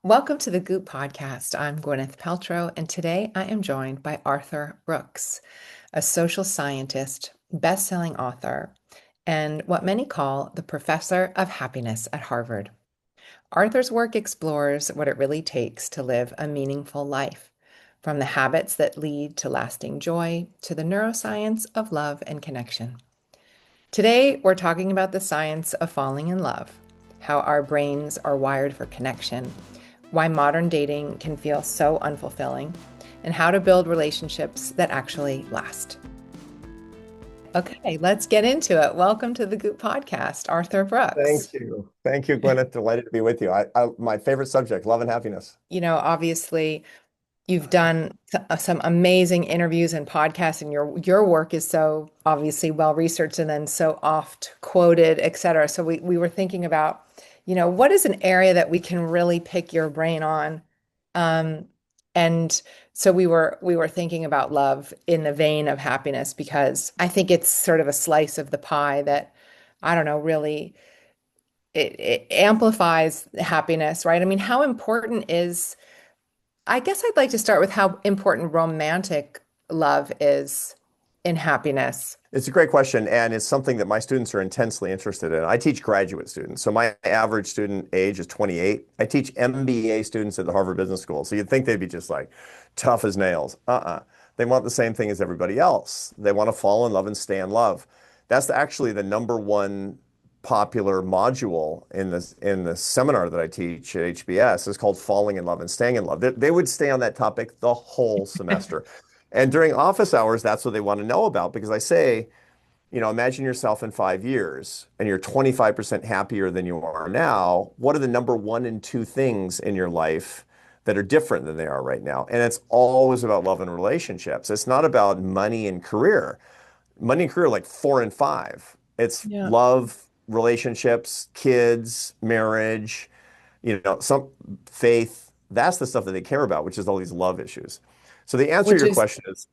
Welcome to the Goop podcast. I'm Gwyneth Paltrow, and today I am joined by Arthur Brooks, a social scientist, best-selling author, and what many call the professor of happiness at Harvard. Arthur's work explores what it really takes to live a meaningful life, from the habits that lead to lasting joy to the neuroscience of love and connection. Today, we're talking about the science of falling in love, how our brains are wired for connection, why modern dating can feel so unfulfilling, and how to build relationships that actually last. Okay, let's get into it. Welcome to the Goop Podcast, Arthur Brooks. Thank you. Thank you, Gwyneth. Delighted to be with you. My favorite subject, love and happiness. Obviously, you've done some amazing interviews and podcasts, and your work is so obviously well researched and then so oft quoted, et cetera. So we were thinking about, what is an area that we can really pick your brain on? Um, and so we were thinking about love in the vein of happiness because I think it's sort of a slice of the pie that I don't know, really it amplifies happiness, right? I mean, how important is I guess I'd like to start with how important romantic love is in happiness. It's a great question, and it's something that my students are intensely interested in. I teach graduate students, so my average student age is 28. I teach MBA students at the Harvard Business School, so you'd think they'd be just like tough as nails. They want the same thing as everybody else. They want to fall in love and stay in love. That's actually the number one popular module in the seminar that I teach at HBS is called Falling in Love and Staying in Love. They would stay on that topic the whole semester. And during office hours, that's what they want to know about because I say, imagine yourself in 5 years and you're 25% happier than you are now. What are the number one and two things in your life that are different than they are right now? And it's always about love and relationships. It's not about money and career. Money and career are like four and five. It's Yeah. love, relationships, kids, marriage, some faith. That's the stuff that they care about, which is all these love issues. So the answer to Which your is, question is,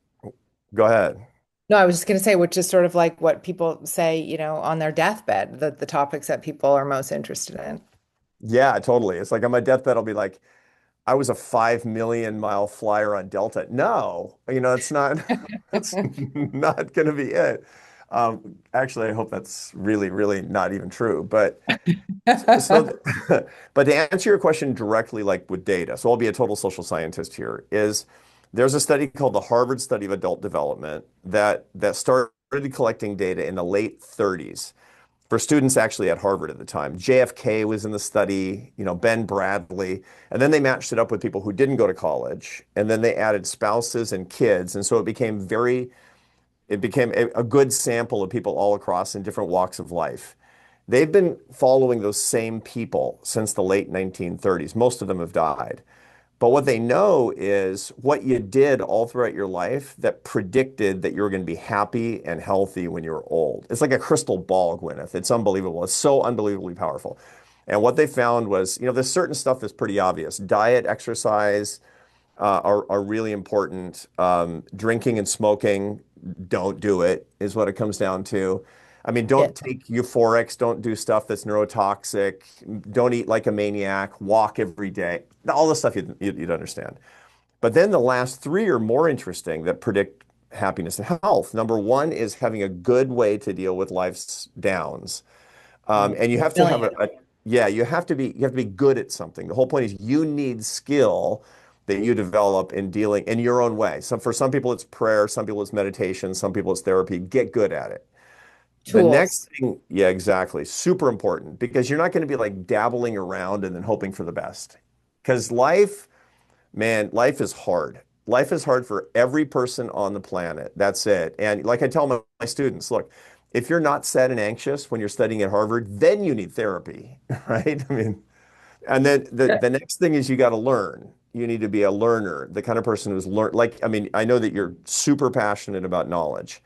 go ahead. no, I was just going to say, which is sort of like what people say, on their deathbed, the topics that people are most interested in. Yeah, totally. It's like on my deathbed, I'll be like, I was a 5 million mile flyer on Delta. No, it's not, that's not going to be it. Actually, I hope that's really, really not even true. So, but to answer your question directly, like with data, so I'll be a total social scientist here, is there's a study called the Harvard Study of Adult Development that started collecting data in the late 30s for students actually at Harvard at the time. JFK was in the study, Ben Bradley, and then they matched it up with people who didn't go to college, and then they added spouses and kids, and so it became a good sample of people all across in different walks of life. They've been following those same people since the late 1930s. Most of them have died. But what they know is what you did all throughout your life that predicted that you were going to be happy and healthy when you were old. It's like a crystal ball, Gwyneth. It's unbelievable. It's so unbelievably powerful. And what they found was, there's certain stuff that's pretty obvious. Diet, exercise, are really important. Drinking and smoking, don't do it, is what it comes down to. I mean, Yeah. don't take euphorics, don't do stuff that's neurotoxic, don't eat like a maniac, walk every day, all the stuff you'd understand. But then the last three are more interesting that predict happiness and health. Number one is having a good way to deal with life's downs. And you have to have Resilient. yeah, you have to be good at something. The whole point is you need skill that you develop in dealing in your own way. For some people it's prayer, some people it's meditation, some people it's therapy. Get good at it. The Tools. next thing, yeah, exactly. Super important because you're not going to be like dabbling around and then hoping for the best. Because life, man, life is hard. Life is hard for every person on the planet. That's it. And like I tell my students, look, if you're not sad and anxious when you're studying at Harvard, then you need therapy, right? I mean, and then the next thing is you got to learn. You need to be a learner, the kind of person who's learned. Like, I mean, I know that you're super passionate about knowledge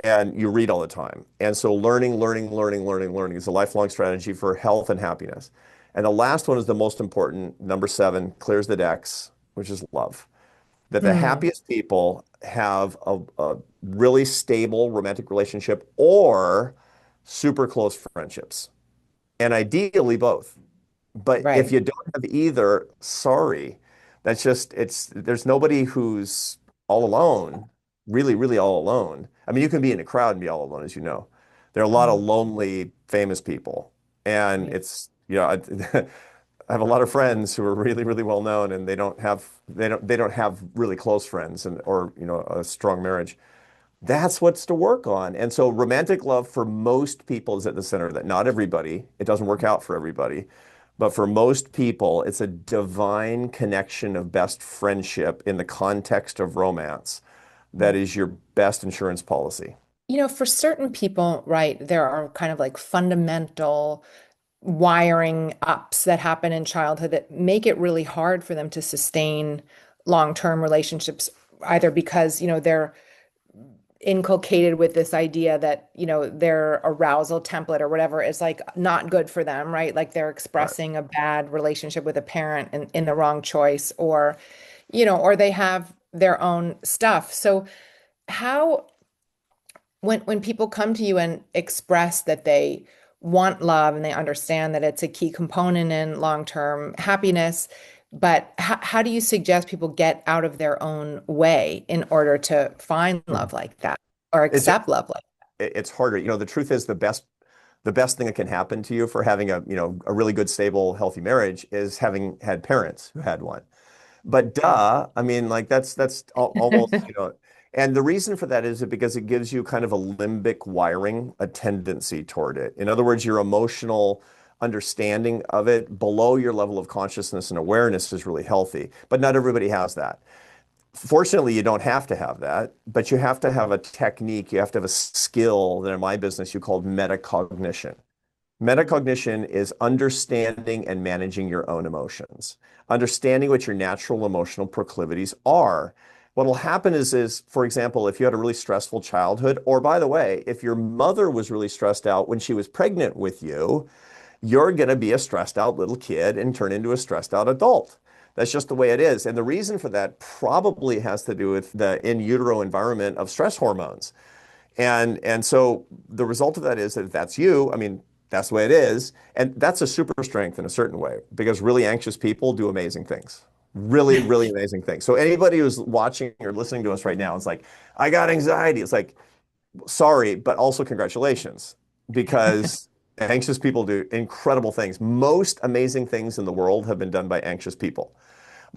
and you read all the time. And so learning is a lifelong strategy for health and happiness. And the last one is the most important, number seven, clears the decks, which is love. That the Hmm. happiest people have a really stable romantic relationship or super close friendships, and ideally both. But if Right. you don't have either, sorry. That's just, there's nobody who's all alone, really, really all alone. I mean, you can be in a crowd and be all alone, as you know. There are a lot of Mhm. lonely, famous people. And Right. it's, I have a lot of friends who are really, really well known and they don't have really close friends and or, a strong marriage. That's what's to work on. And so romantic love for most people is at the center of that. Not everybody. It doesn't work out for everybody. But for most people, it's a divine connection of best friendship in the context of romance that is your best insurance policy. For certain people, right, there are kind of like fundamental wiring ups that happen in childhood that make it really hard for them to sustain long-term relationships, either because, they're inculcated with this idea that, their arousal template or whatever is like not good for them, right? Like they're Right. expressing a bad relationship with a parent in the wrong choice, or, or they have their own stuff. So how when people come to you and express that they want love and they understand that it's a key component in long-term happiness, but how do you suggest people get out of their own way in order to find love like that or It's accept love like it's harder. The truth is the best thing that can happen to you for having a really good, stable, healthy marriage is having had parents who had one. But that? duh, I mean, like that's almost, and the reason for that is because it gives you kind of a limbic wiring, a tendency toward it. In other words, your emotional understanding of it below your level of consciousness and awareness is really healthy. But not everybody has that. Fortunately, you don't have to have that, but you have to have a technique, you have to have a skill that in my business you called metacognition. Metacognition is understanding and managing your own emotions, understanding what your natural emotional proclivities are. What will happen is, for example, if you had a really stressful childhood, or by the way, if your mother was really stressed out when she was pregnant with you, you're going to be a stressed out little kid and turn into a stressed out adult. That's just the way it is. And the reason for that probably has to do with the in utero environment of stress hormones. And so the result of that is that if that's you, I mean, that's the way it is. And that's a super strength in a certain way because really anxious people do amazing things. Really, really amazing things. So anybody who's watching or listening to us right now is like, I got anxiety. It's like, sorry, but also congratulations because anxious people do incredible things. Most amazing things in the world have been done by anxious people,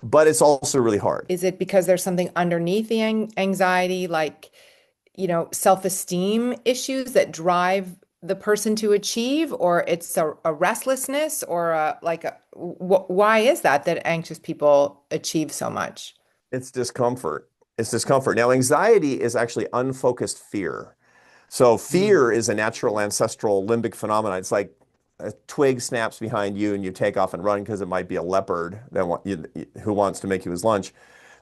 but it's also really hard. Is it because there's something underneath the anxiety, like, self-esteem issues that drive the person to achieve, or it's a restlessness, or why is that anxious people achieve so much? It's discomfort. It's discomfort. Now, anxiety is actually unfocused fear. So Mm. fear is a natural ancestral limbic phenomenon. It's like a twig snaps behind you and you take off and run because it might be a leopard who wants to make you his lunch.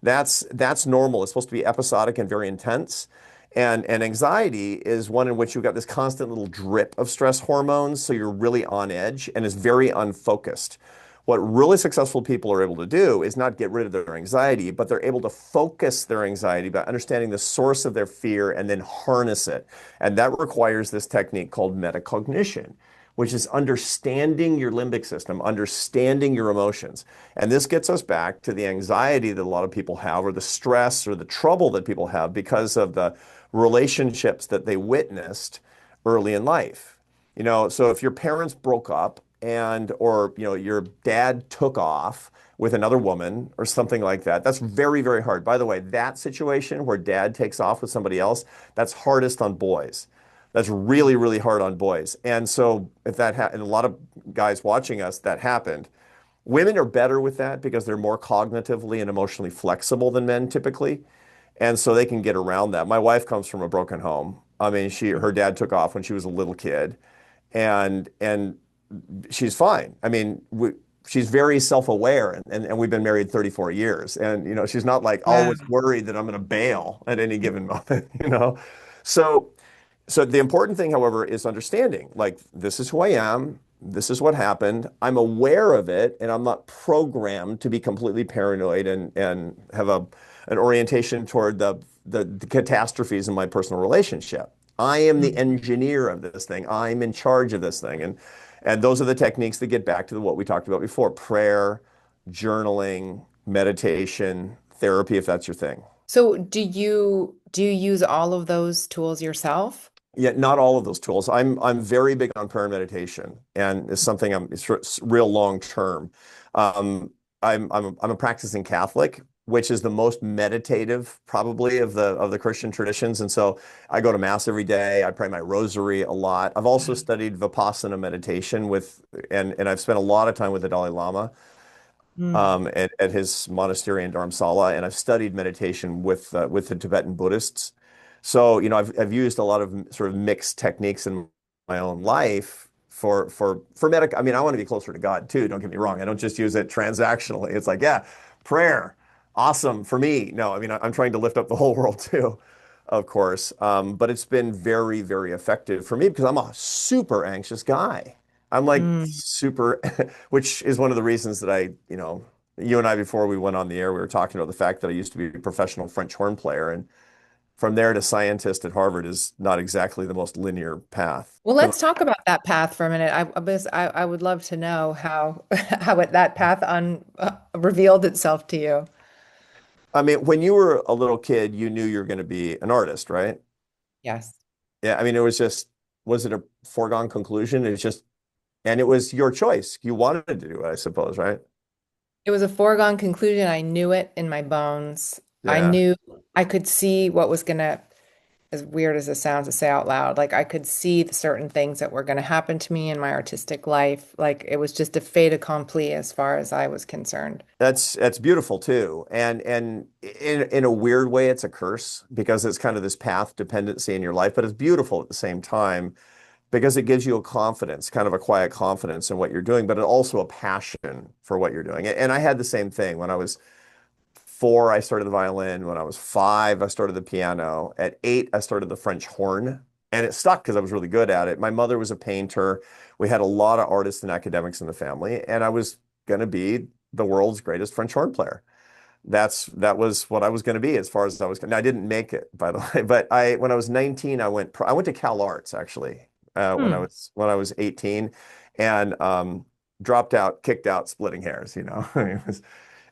That's normal. It's supposed to be episodic and very intense. And anxiety is one in which you've got this constant little drip of stress hormones, so you're really on edge and is very unfocused. What really successful people are able to do is not get rid of their anxiety, but they're able to focus their anxiety by understanding the source of their fear and then harness it. And that requires this technique called metacognition, which is understanding your limbic system, understanding your emotions. And this gets us back to the anxiety that a lot of people have, or the stress or the trouble that people have because of the relationships that they witnessed early in life. So if your parents broke up or your dad took off with another woman or something like that, that's very, very hard. By the way, that situation where dad takes off with somebody else, that's hardest on boys. That's really, really hard on boys. And so if and a lot of guys watching us, that happened. Women are better with that because they're more cognitively and emotionally flexible than men typically. And so they can get around that. My wife comes from a broken home. I mean, her dad took off when she was a little kid, and she's fine. I mean, she's very self-aware, and we've been married 34 years, and she's not like Wow. always worried that I'm going to bail at any given moment. So so the important thing, however, is understanding, like, this is who I am. This is what happened. I'm aware of it, and I'm not programmed to be completely paranoid and have an orientation toward the catastrophes in my personal relationship. I am the Mhm. engineer of this thing. I'm in charge of this thing. And those are the techniques that get back to what we talked about before: prayer, journaling, meditation, therapy, if that's your thing. So do you use all of those tools yourself? Yet not all of those tools. I'm very big on prayer and meditation, and it's something it's real long term. Um, I'm a practicing Catholic, which is the most meditative probably of the Christian traditions, and so I go to mass every day. I pray my rosary a lot. I've also studied Vipassana meditation and I've spent a lot of time with the Dalai Lama Mm. at his monastery in Dharamsala, and I've studied meditation with the Tibetan Buddhists. So, I've used a lot of sort of mixed techniques in my own life for medic. I mean, I want to be closer to God too. Don't get me wrong. I don't just use it transactionally. It's like, yeah, prayer, awesome for me. No, I mean, I'm trying to lift up the whole world too, of course. But it's been very, very effective for me because I'm a super anxious guy. I'm like Mm. super, which is one of the reasons that you and I, before we went on the air, we were talking about the fact that I used to be a professional French horn player. And from there to scientist at Harvard is not exactly the most linear path. Well, let's talk about that path for a minute. I would love to know how that path revealed itself to you. I mean, when you were a little kid, you knew you were going to be an artist, right? Yes. Yeah. I mean, was it a foregone conclusion? And it was your choice. You wanted to do it, I suppose, right? It was a foregone conclusion. I knew it in my bones. I Yeah. knew I could see what was gonna, as weird as it sounds to say out loud, like I could see the certain things that were gonna happen to me in my artistic life. Like it was just a fait accompli as far as I was concerned. That's beautiful too. And in a weird way, it's a curse because it's kind of this path dependency in your life, but it's beautiful at the same time because it gives you a confidence, kind of a quiet confidence in what you're doing, but also a passion for what you're doing. And I had the same thing when I was 4, I started the violin. When I was 5, I started the piano. At 8, I started the French horn. And it stuck because I was really good at it. My mother was a painter. We had a lot of artists and academics in the family, and I was going to be the world's greatest French horn player. That was what I was going to be as far as I was. Now, I didn't make it, by the way, but I when I was 19, I went to Cal Arts actually Hmm. when I was 18, and dropped out, kicked out, splitting hairs. I mean,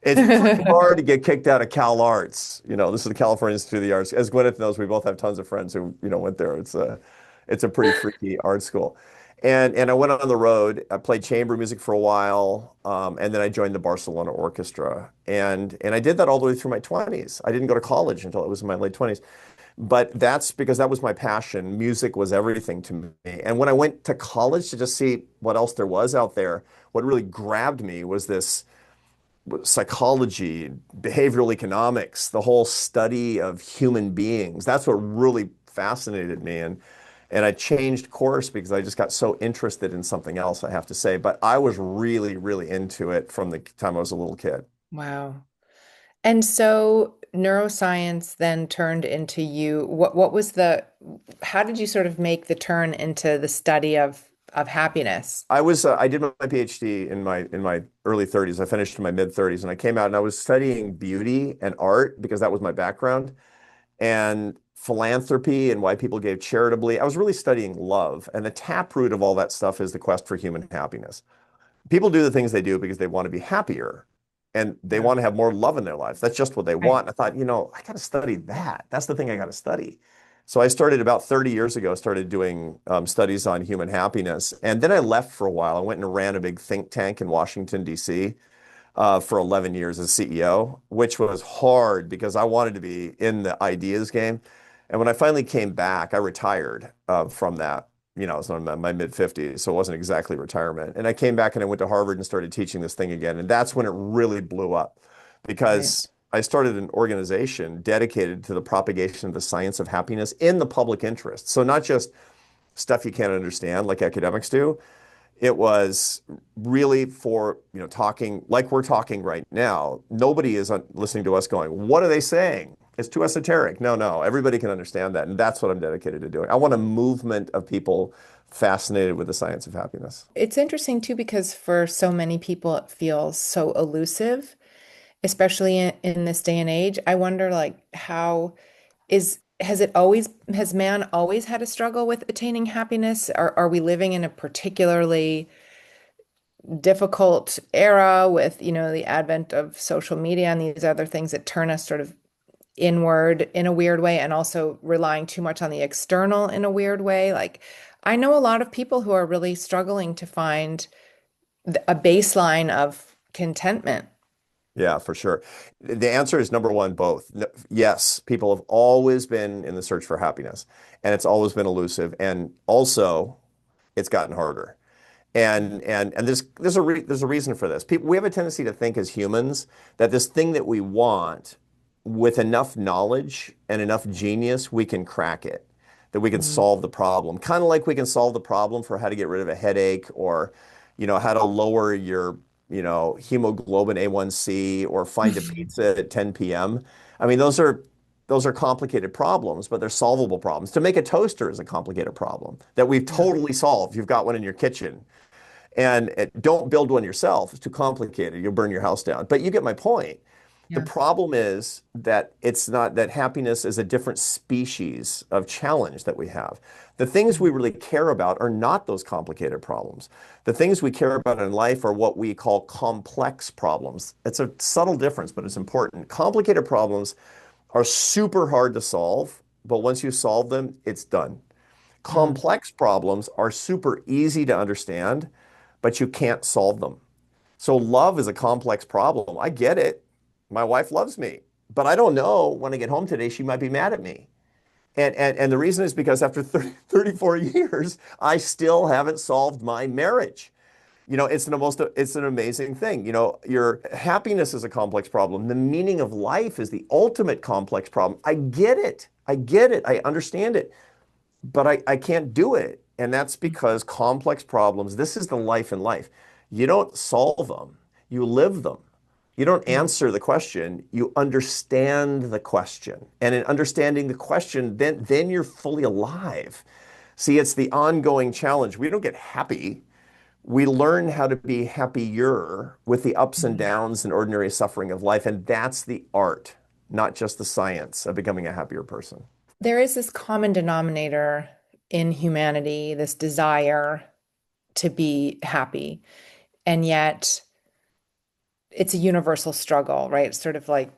it's pretty hard to get kicked out of Cal Arts. This is the California Institute of the Arts. As Gwyneth knows, we both have tons of friends who, went there. It's a pretty freaky art school. And I went on the road. I played chamber music for a while, and then I joined the Barcelona Orchestra. And I did that all the way through my 20s. I didn't go to college until it was in my late 20s. But that's because that was my passion. Music was everything to me. And when I went to college to just see what else there was out there, what really grabbed me was this psychology, behavioral economics, the whole study of human beings. That's what really fascinated me. And I changed course because I just got so interested in something else, I have to say. But I was really, really into it from the time I was a little kid. Wow. And so neuroscience then turned into you. What was how did you sort of make the turn into the study of happiness? I did my PhD in my early 30s. I finished in my mid 30s, and I came out and I was studying beauty and art because that was my background, and philanthropy and why people gave charitably. I was really studying love, and the taproot of all that stuff is the quest for human happiness. People do the things they do because they want to be happier and they Yeah. want to have more love in their lives. That's just what they Right. want. I thought, I got to study that. That's the thing I got to study. So I started about 30 years ago, started doing studies on human happiness. And then I left for a while. I went and ran a big think tank in Washington, D.C. For 11 years as CEO, which was hard because I wanted to be in the ideas game. And when I finally came back, I retired from that. I was in my mid 50s, so it wasn't exactly retirement. And I came back and I went to Harvard and started teaching this thing again. And that's when it really blew up Right. because I started an organization dedicated to the propagation of the science of happiness in the public interest. So not just stuff you can't understand like academics do. It was really for, talking like we're talking right now. Nobody is listening to us going, what are they saying? It's too esoteric. No, no, everybody can understand that. And that's what I'm dedicated to doing. I want a movement of people fascinated with the science of happiness. It's interesting too because for so many people it feels so elusive, especially in this day and age. I wonder like how has man always had a struggle with attaining happiness? Are we living in a particularly difficult era with, the advent of social media and these other things that turn us sort of inward in a weird way, and also relying too much on the external in a weird way. Like, I know a lot of people who are really struggling to find a baseline of contentment. Yeah, for sure. The answer is number one, both. Yes, people have always been in the search for happiness, and it's always been elusive. And also, it's gotten harder. And there's a reason for this. We have a tendency to think as humans that this thing that we want, with enough knowledge and enough genius, we can crack it, that we can Mm, solve the problem. Kind of like we can solve the problem for how to get rid of a headache, or, how to lower your, hemoglobin A1C, or find a pizza at 10 p.m. I mean, those are complicated problems, but they're solvable problems. To make a toaster is a complicated problem that we've yeah, totally solved. You've got one in your kitchen. And don't build one yourself. It's too complicated. You'll burn your house down. But you get my point. The yeah. problem is that it's not that happiness is a different species of challenge that we have. The things we Mm, really care about are not those complicated problems. The things we care about in life are what we call complex problems. It's a subtle difference, but it's important. Complicated problems are super hard to solve, but once you solve them, it's done. mm, Complex problems are super easy to understand, but you can't solve them. So love is a complex problem. I get it. My wife loves me, but I don't know when I get home today, she might be mad at me. And the reason is because after 34 years, I still haven't solved my marriage. It's an amazing thing. Your happiness is a complex problem. The meaning of life is the ultimate complex problem. I get it. I get it. I understand it, but I can't do it. And that's because complex problems, this is the life in life. You don't solve them, you live them. You don't mm. answer the question, you understand the question. And in understanding the question, then you're fully alive. See, it's the ongoing challenge. We don't get happy. We learn how to be happier with the ups and downs and ordinary suffering of life. And that's the art, not just the science of becoming a happier person. There is this common denominator in humanity, this desire to be happy. And yet it's a universal struggle, right? It's sort of like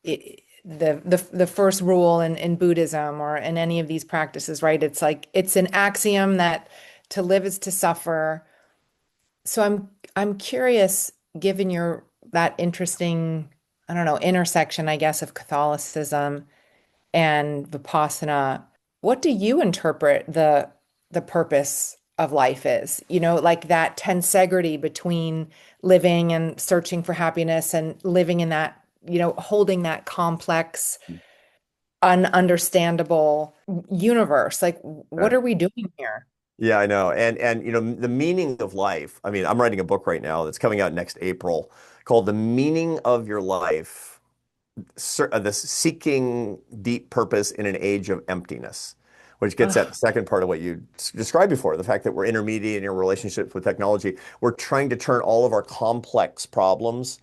the first rule in Buddhism or in any of these practices, right? It's like it's an axiom that to live is to suffer. So I'm curious, given your that interesting, I don't know, intersection, I guess, of Catholicism and Vipassana, what do you interpret the purpose of life is? Like that tensegrity between living and searching for happiness and living in that, holding that complex, ununderstandable universe. Like, what Right. are we doing here? Yeah, I know. And the meaning of life. I mean, I'm writing a book right now that's coming out next April called The Meaning of Your Life, the seeking deep purpose in an age of emptiness, which gets at the Ah, second part of what you described before, the fact that we're intermediate in our relationships with technology. We're trying to turn all of our complex problems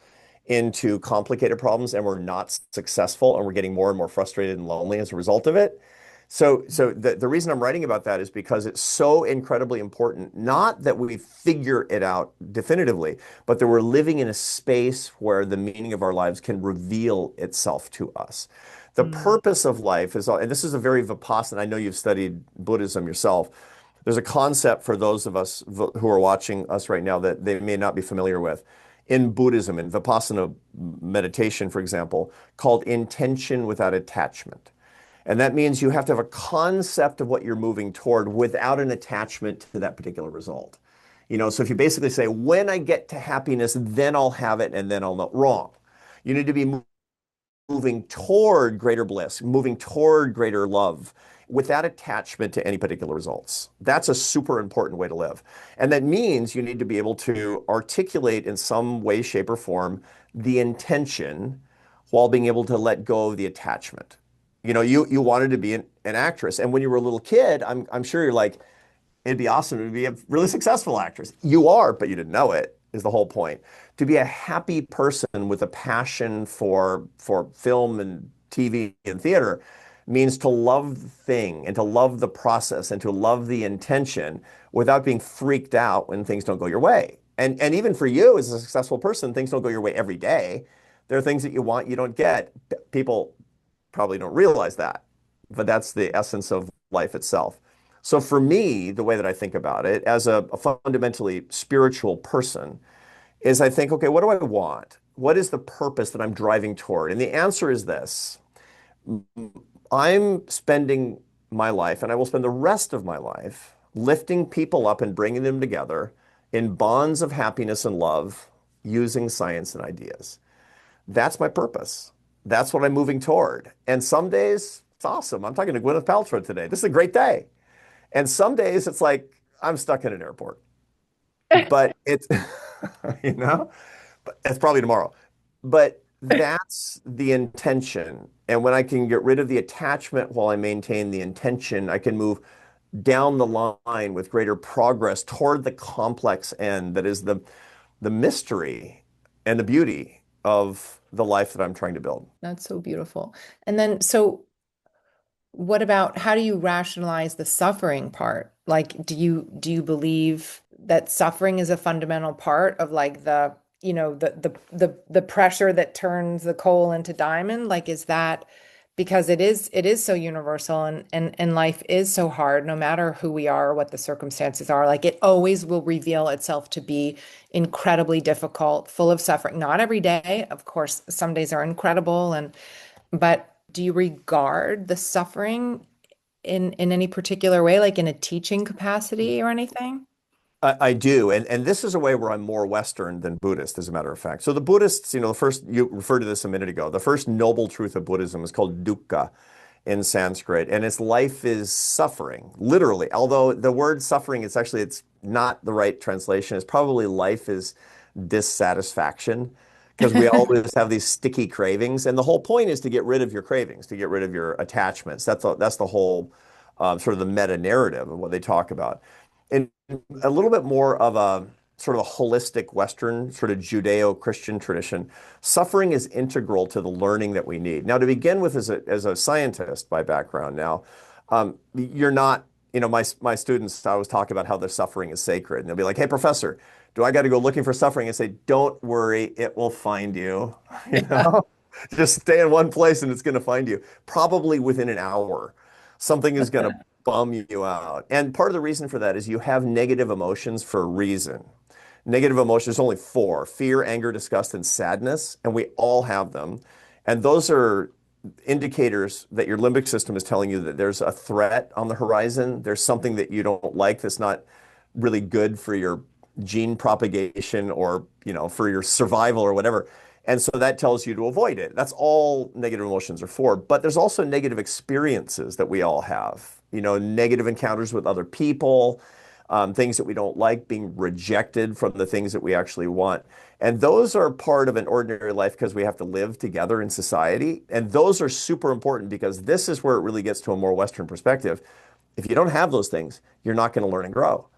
into complicated problems, and we're not successful, and we're getting more and more frustrated and lonely as a result of it. So the reason I'm writing about that is because it's so incredibly important, not that we figure it out definitively, but that we're living in a space where the meaning of our lives can reveal itself to us. The mm, purpose of life is, and this is a very Vipassana, I know you've studied Buddhism yourself. There's a concept for those of us who are watching us right now that they may not be familiar with. In Buddhism, in Vipassana meditation, for example, called intention without attachment. And that means you have to have a concept of what you're moving toward without an attachment to that particular result. So if you basically say, when I get to happiness, then I'll have it and then I'll know. Wrong. You need to be moving toward greater bliss, moving toward greater love without attachment to any particular results. That's a super important way to live. And that means you need to be able to articulate in some way, shape, or form the intention while being able to let go of the attachment. You wanted to be an actress. And when you were a little kid, I'm sure you're like, it'd be awesome to be a really successful actress. You are, but you didn't know it, is the whole point. To be a happy person with a passion for film and TV and theater means to love the thing and to love the process and to love the intention without being freaked out when things don't go your way. And even for you as a successful person, things don't go your way every day. There are things that you want you don't get. People probably don't realize that, but that's the essence of life itself. So for me, the way that I think about it as a fundamentally spiritual person is I think, okay, what do I want? What is the purpose that I'm driving toward? And the answer is this. I'm spending my life, and I will spend the rest of my life, lifting people up and bringing them together in bonds of happiness and love using science and ideas. That's my purpose. That's what I'm moving toward. And some days it's awesome. I'm talking to Gwyneth Paltrow today. This is a great day. And some days it's like I'm stuck in an airport. But it's, you know, but it's probably tomorrow. But that's the intention. And when I can get rid of the attachment while I maintain the intention, I can move down the line with greater progress toward the complex end that is the mystery and the beauty of the life that I'm trying to build. That's so beautiful. And then, so what about how do you rationalize the suffering part? Like, do you believe that suffering is a fundamental part of like the pressure that turns the coal into diamond? Like, is that because it is so universal and life is so hard, no matter who we are or what the circumstances are, like it always will reveal itself to be incredibly difficult, full of suffering. Not every day, of course, some days are incredible but do you regard the suffering in any particular way, like in a teaching capacity or anything? I do. And this is a way where I'm more Western than Buddhist, as a matter of fact. So the Buddhists, the first, you referred to this a minute ago, the first noble truth of Buddhism is called dukkha in Sanskrit, and its life is suffering, literally. Although the word suffering, it's not the right translation. It's probably life is dissatisfaction, because we always have these sticky cravings, and the whole point is to get rid of your cravings, to get rid of your attachments. That's the whole sort of the meta narrative of what they talk about. And a little bit more of a sort of a holistic Western sort of Judeo-Christian tradition, suffering is integral to the learning that we need. Now, to begin with, as a scientist by background, now you're not, my students, I always talk about how their suffering is sacred, and they'll be like, "Hey, professor, do I got to go looking for suffering?" I say, "Don't worry, it will find you." You Yeah. know, just stay in one place and it's going to find you. Probably within an hour, something is going to bum you out. And part of the reason for that is you have negative emotions for a reason. Negative emotions, only four: fear, anger, disgust, and sadness. And we all have them. And those are indicators that your limbic system is telling you that there's a threat on the horizon. There's something that you don't like that's not really good for your gene propagation or, for your survival or whatever. And so that tells you to avoid it. That's all negative emotions are for. But there's also negative experiences that we all have, negative encounters with other people, things that we don't like, being rejected from the things that we actually want. And those are part of an ordinary life because we have to live together in society. And those are super important because this is where it really gets to a more Western perspective. If you don't have those things, you're not going to learn and grow.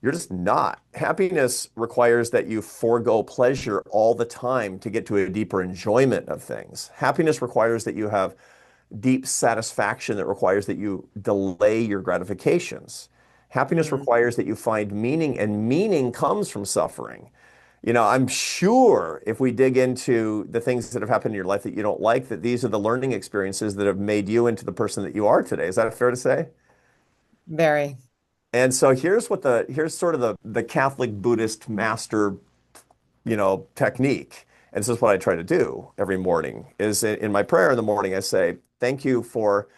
You're just not. Happiness requires that you forego pleasure all the time to get to a deeper enjoyment of things. Happiness requires that you have deep satisfaction that requires that you delay your gratifications. Happiness Mm. requires that you find meaning, and meaning comes from suffering. I'm sure if we dig into the things that have happened in your life that you don't like, that these are the learning experiences that have made you into the person that you are today. Is that fair to say? Very. And so here's sort of the Catholic Buddhist master, technique. And this is what I try to do every morning is in my prayer in the morning, I say, "Thank you for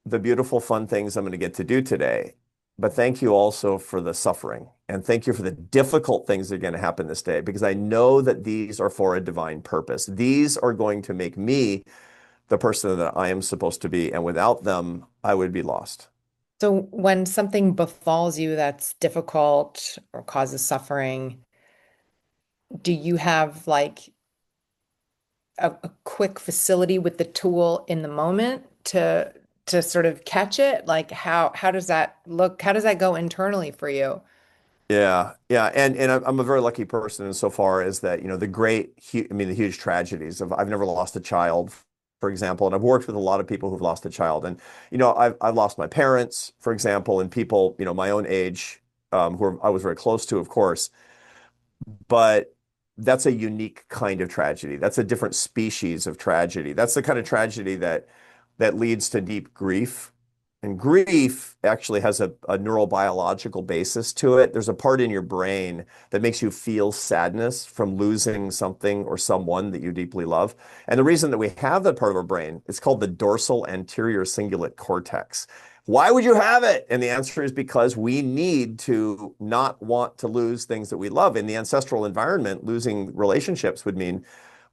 the beautiful, fun things I'm going to get to do today. But thank you also for the suffering. And thank you for the difficult things that are going to happen this day, because I know that these are for a divine purpose. These are going to make me the person that I am supposed to be. And without them, I would be lost." So when something befalls you that's difficult or causes suffering, do you have like a quick facility with the tool in the moment to sort of catch it? Like how does that look? How does that go internally for you? Yeah, yeah, and I'm a very lucky person insofar as that, the huge tragedies of I've never lost a child, for example, and I've worked with a lot of people who've lost a child, and I've lost my parents, for example, and people, my own age, I was very close to, of course. but that's a unique kind of tragedy. That's a different species of tragedy. That's the kind of tragedy that leads to deep grief. And grief actually has a neurobiological basis to it. There's a part in your brain that makes you feel sadness from losing something or someone that you deeply love. And the reason that we have that part of our brain, it's called the dorsal anterior cingulate cortex. Why would you have it? And the answer is because we need to not want to lose things that we love. In the ancestral environment, losing relationships would mean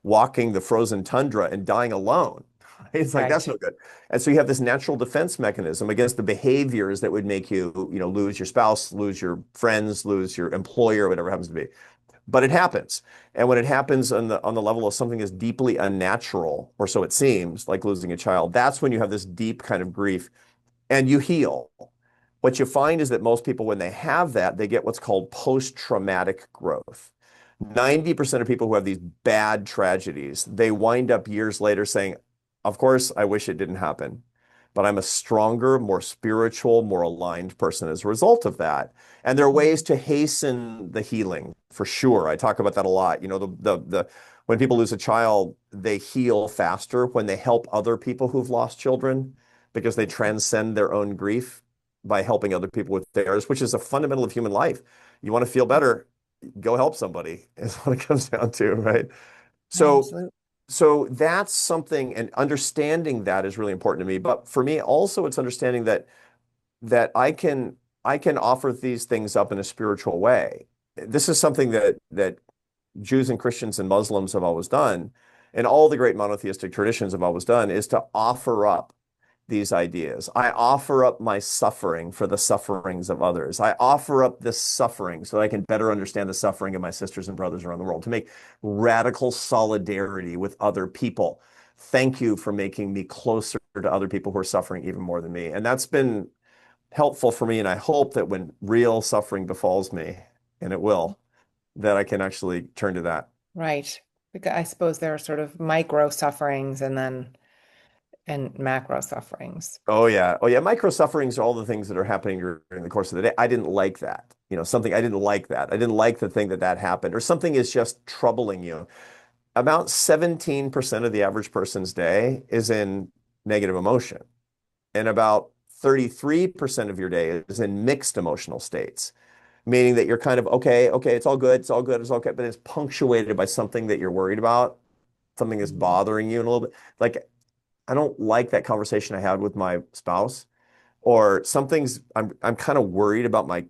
walking the frozen tundra and dying alone. It's like that's Right. no good. And so you have this natural defense mechanism against the behaviors that would make you, lose your spouse, lose your friends, lose your employer, whatever it happens to be. But it happens. And when it happens on the level of something as deeply unnatural, or so it seems, like losing a child, that's when you have this deep kind of grief and you heal. What you find is that most people, when they have that, they get what's called post-traumatic growth. 90% of people who have these bad tragedies, they wind up years later saying, of course, I wish it didn't happen, but I'm a stronger, more spiritual, more aligned person as a result of that. And there are ways Mhm. to hasten the healing, for sure. I talk about that a lot. When people lose a child, they heal faster when they help other people who've lost children because they transcend their own grief by helping other people with theirs, which is a fundamental of human life. You want to feel better, go help somebody, is what it comes down to, right? So Absolutely. so that's something, and understanding that is really important to me. But for me, also, it's understanding that I can offer these things up in a spiritual way. This is something that Jews and Christians and Muslims have always done, and all the great monotheistic traditions have always done, is to offer up these ideas. I offer up my suffering for the sufferings of others. I offer up this suffering so that I can better understand the suffering of my sisters and brothers around the world, to make radical solidarity with other people. Thank you for making me closer to other people who are suffering even more than me. And that's been helpful for me. And I hope that when real suffering befalls me, and it will, that I can actually turn to that. Right. Because I suppose there are sort of micro sufferings and macro sufferings. Oh yeah. Oh yeah. Micro sufferings are all the things that are happening during the course of the day. I didn't like that. Something I didn't like that. I didn't like the thing that happened, or something is just troubling you. About 17% of the average person's day is in negative emotion, and about 33% of your day is in mixed emotional states, meaning that you're kind of okay, okay, it's all good, it's all good, it's all okay, but it's punctuated by something that you're worried about, something that's Mhm. bothering you in a little bit. Like, I don't like that conversation I had with my spouse, or I'm kind of worried about my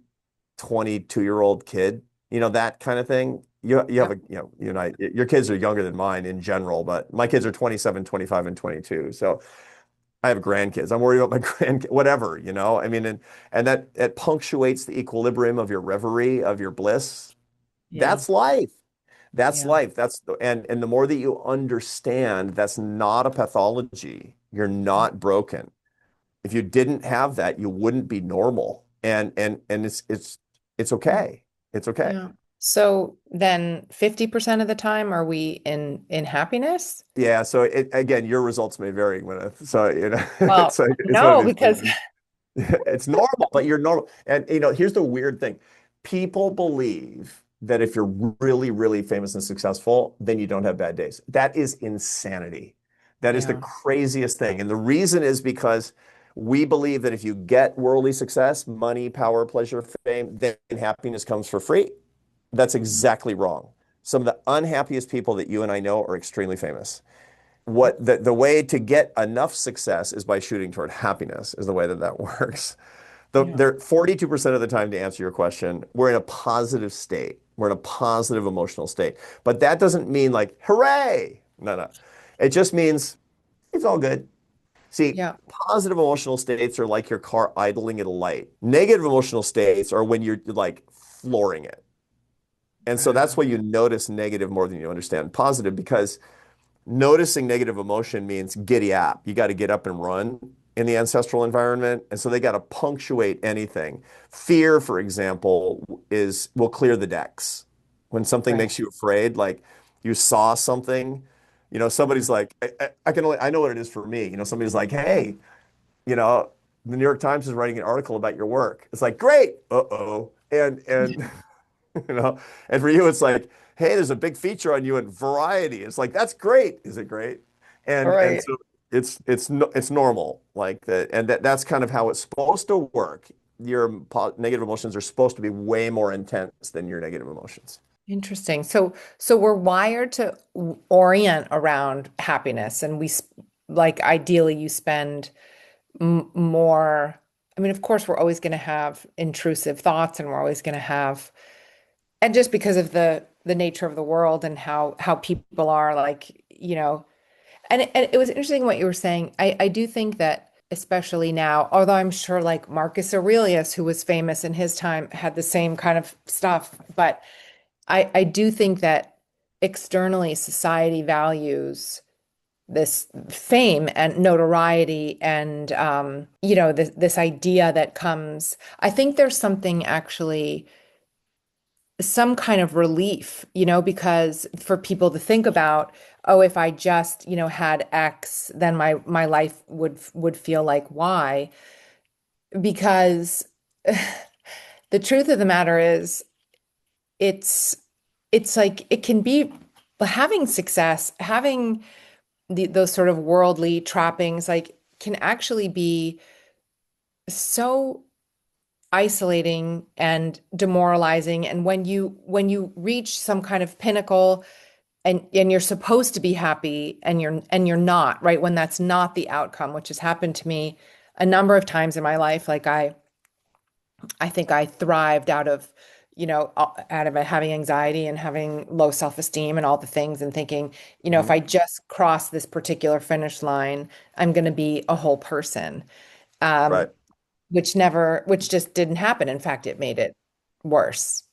22-year-old kid, that kind of thing. You have Yep. you and I, your kids are younger than mine in general, but my kids are 27, 25, and 22. So I have grandkids. I'm worried about my grandkids, whatever, I mean, and that it punctuates the equilibrium of your reverie, of your bliss. Yeah. That's life. That's Yeah. life. And the more that you understand, that's not a pathology. You're not broken. If you didn't have that, you wouldn't be normal. And it's Yeah. okay. It's okay. Yeah. So then 50% of the time are we in happiness? Yeah. So again, your results may vary, Gwyneth. So Well, it's one of no, these because things. It's normal, but you're normal. And here's the weird thing. People believe that if you're really, really famous and successful, then you don't have bad days. That is insanity. That is the yeah. craziest thing. And the reason is because we believe that if you get worldly success, money, power, pleasure, fame, then happiness comes for free. That's exactly wrong. Some of the unhappiest people that you and I know are extremely famous. The way to get enough success is by shooting toward happiness, is the way that works. Yeah. 42% of the time, to answer your question, we're in a positive state. We're in a positive emotional state. But that doesn't mean like, hooray. No, no. It just means it's all good. See, Yeah. positive emotional states are like your car idling at a light. Negative emotional states are when you're like flooring it. And so that's why you notice negative more than you understand positive, because noticing negative emotion means giddy up. You got to get up and run in the ancestral environment. And so they got to punctuate anything. Fear, for example, will clear the decks. When something Right. makes you afraid, like you saw something, Yeah. somebody's like, I know what it is for me. Somebody's like, hey, you know, the New York Times is writing an article about your work. It's like, great. Uh-oh. And you know? And for you, it's like, hey, there's a big feature on you in Variety. It's like, that's great. Is it great? And Right. so it's no, it's normal like that, and that's kind of how it's supposed to work. Your negative emotions are supposed to be way more intense than your negative emotions. Interesting. So we're wired to orient around happiness, and like ideally you spend m more. I mean, of course, we're always going to have intrusive thoughts, and we're always going to have, and just because of the nature of the world and how people are, like, and it was interesting what you were saying. I do think that especially now, although I'm sure like Marcus Aurelius, who was famous in his time, had the same kind of stuff, but I do think that externally society values this fame and notoriety and this idea that comes. I think there's something actually, some kind of relief, because for people to think about, oh, if I just, had X, then my life would feel like Y. Because the truth of the matter is, it's it's like it can be having success, having those sort of worldly trappings, like can actually be so isolating and demoralizing. And when you reach some kind of pinnacle and you're supposed to be happy and you're not, right? When that's not the outcome, which has happened to me a number of times in my life. Like I think I thrived out of having anxiety and having low self-esteem and all the things, and thinking, if Mhm. I just cross this particular finish line, I'm going to be a whole person. Um, Right. which just didn't happen. In fact, it made it worse.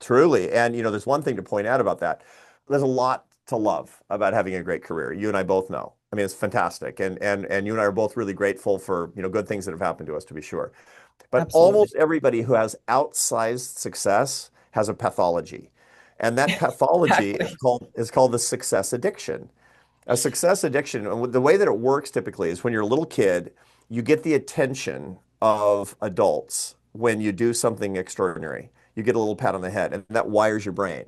Truly. And there's one thing to point out about that. There's a lot to love about having a great career. You and I both know. I mean, it's fantastic. And you and I are both really grateful for, good things that have happened to us, to be sure. But Absolutely. almost everybody who has outsized success has a pathology. And that pathology is Exactly. called the success addiction. A success addiction, and the way that it works typically is when you're a little kid, you get the attention of adults when you do something extraordinary. You get a little pat on the head, and that wires your brain.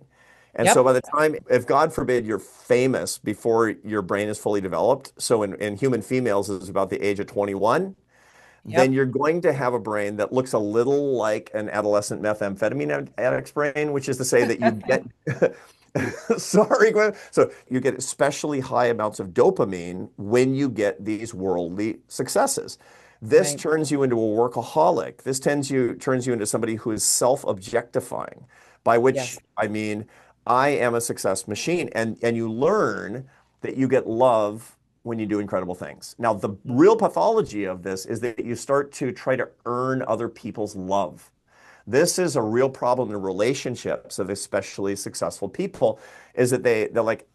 And so by Yep. the time, if God forbid you're famous before your brain is fully developed, so in human females is about the age of 21, then Yep. you're going to have a brain that looks a little like an adolescent methamphetamine addict's brain, which is to say that you get, sorry, Gwen. So you get especially high amounts of dopamine when you get these worldly successes. This Right. turns you into a workaholic. This turns you into somebody who is self-objectifying, by which Yes. I mean I am a success machine. And you learn that you get love when you do incredible things. Now, the real pathology of this is that you start to try to earn other people's love. This is a real problem in relationships of especially successful people, is that they're like,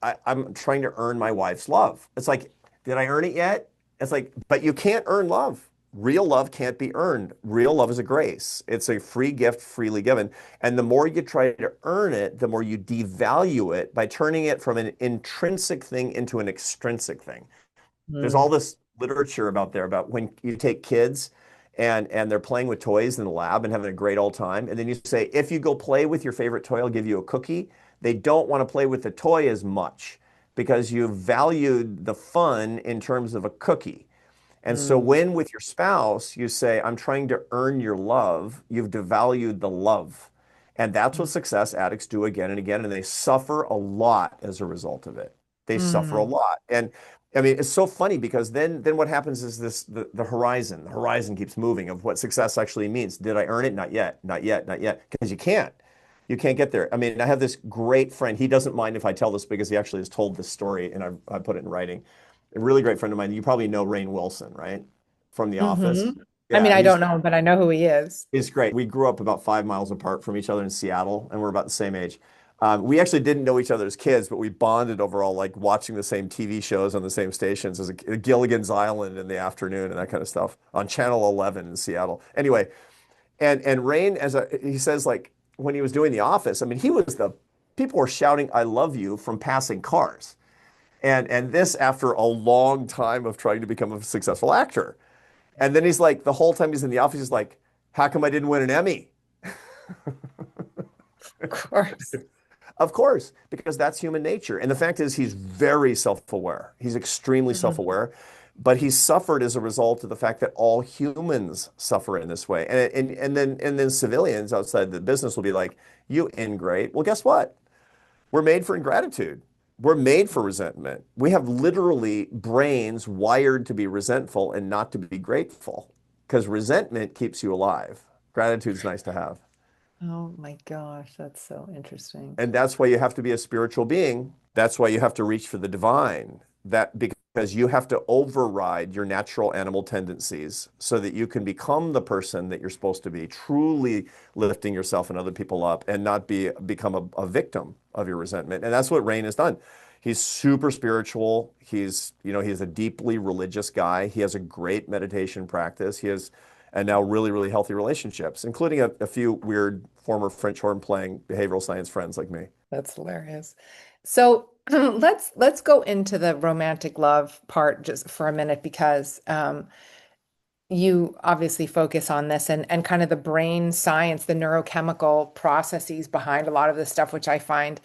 I'm trying to earn my wife's love. It's like, did I earn it yet? It's like, but you can't earn love. Real love can't be earned. Real love is a grace. It's a free gift, freely given. And the more you try to earn it, the more you devalue it by turning it from an intrinsic thing into an extrinsic thing. There's all Mm. this literature about when you take kids and they're playing with toys in the lab and having a great old time, and then you say, if you go play with your favorite toy, I'll give you a cookie. They don't want to play with the toy as much because you valued the fun in terms of a cookie. And so Mm. when with your spouse, you say, I'm trying to earn your love, you've devalued the love. And that's what success addicts do again and again. And they suffer a lot as a result of it. They suffer a Mm. lot. And I mean, it's so funny because then what happens is the horizon. The horizon keeps moving of what success actually means. Did I earn it? Not yet, not yet, not yet. Because you can't. You can't get there. I mean, I have this great friend. He doesn't mind if I tell this because he actually has told this story and I put it in writing. A really great friend of mine. You probably know Rainn Wilson, right? From The Office. I mean, Yeah, I don't know, but I know who he is. he's great. We grew up about 5 miles apart from each other in Seattle, and we're about the same age. We actually didn't know each other as kids, but we bonded over all like watching the same TV shows on the same stations as Gilligan's Island in the afternoon and that kind of stuff on Channel 11 in Seattle. Anyway, and Rainn, he says, like when he was doing The Office, I mean, he was the people were shouting "I love you" from passing cars. And this after a long time of trying to become a successful actor. And then he's like, the whole time he's in the office, he's like, how come I didn't win an Emmy? Of course. Of course, because that's human nature. And the fact is, he's very self-aware. He's extremely Mhm. self-aware, but he's suffered as a result of the fact that all humans suffer in this way. And then civilians outside the business will be like, "You ingrate." Well, guess what? We're made for ingratitude. We're made for resentment. We have literally brains wired to be resentful and not to be grateful because resentment keeps you alive. Gratitude's nice to have. Oh my gosh, that's so interesting. And that's why you have to be a spiritual being. That's why you have to reach for the divine. That because you have to override your natural animal tendencies so that you can become the person that you're supposed to be, truly lifting yourself and other people up and not become a victim of your resentment. And that's what Rain has done. He's super spiritual. He's a deeply religious guy. He has a great meditation practice. He has and now really, really healthy relationships, including a few weird former French horn playing behavioral science friends like me. That's hilarious. So let's go into the romantic love part just for a minute because you obviously focus on this and kind of the brain science, the neurochemical processes behind a lot of this stuff, which I find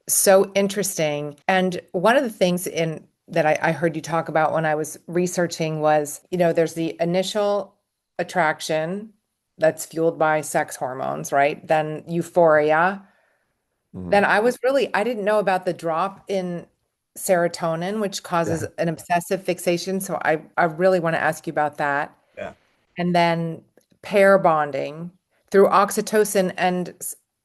so interesting. And one of the things in that I heard you talk about when I was researching was, there's the initial attraction that's fueled by sex hormones, right? Then euphoria. Mhm. Then I didn't know about the drop in serotonin, which causes Yeah. an obsessive fixation. So I really want to ask you about that. Yeah. And then pair bonding through oxytocin and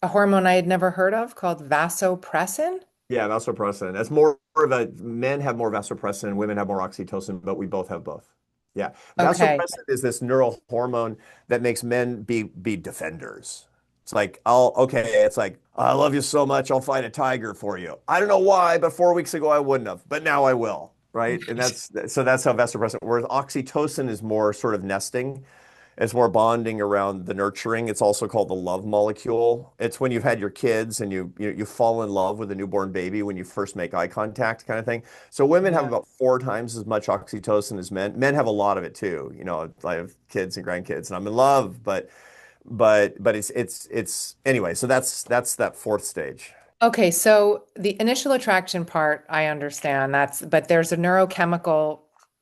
a hormone I had never heard of called vasopressin. Yeah, vasopressin. That's more of a men have more vasopressin, women have more oxytocin, but we both have both. Yeah. Okay. Vasopressin is this neural hormone that makes men be defenders. It's like, it's like, I love you so much, I'll fight a tiger for you. I don't know why, but 4 weeks ago I wouldn't have, but now I will. Right. And that's how vasopressin, whereas oxytocin is more sort of nesting. It's more bonding around the nurturing. It's also called the love molecule. It's when you've had your kids and you fall in love with a newborn baby when you first make eye contact kind of thing. So women have Yeah. about 4 times as much oxytocin as men. Men have a lot of it too. I have kids and grandkids and I'm in love, but it's anyway, so that's that fourth stage. Okay, so the initial attraction part, I understand but there's a neurochemical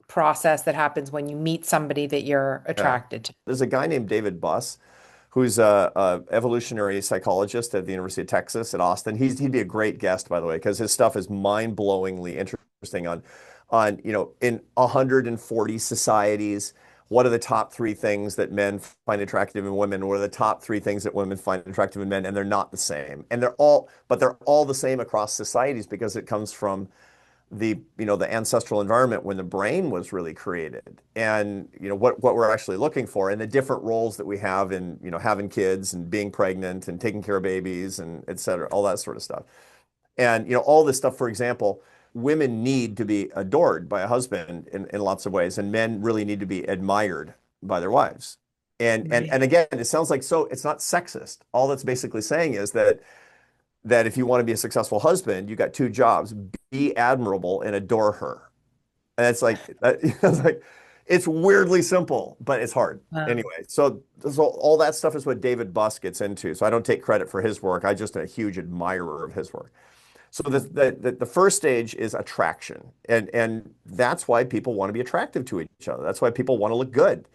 process that happens when you meet somebody that you're Yeah. attracted to. There's a guy named David Buss who's a evolutionary psychologist at the University of Texas at Austin. He'd be a great guest, by the way, because his stuff is mind-blowingly interesting on in 140 societies. What are the top three things that men find attractive in women? What are the top three things that women find attractive in men? And they're not the same. And they're all the same across societies because it comes from the ancestral environment when the brain was really created and what we're actually looking for and the different roles that we have in having kids and being pregnant and taking care of babies and et cetera, all that sort of stuff. And all this stuff, for example, women need to be adored by a husband in lots of ways, and men really need to be admired by their wives. Right. And again, it sounds like so it's not sexist. All that's basically saying is that if you want to be a successful husband, you got two jobs: be admirable and adore her. And it's like it's like it's weirdly simple, but it's hard. Wow. Anyway, so all that stuff is what David Buss gets into. So I don't take credit for his work. I'm just a huge admirer of his work. So the first stage is attraction, and that's why people want to be attractive to each other. That's why people want to look good.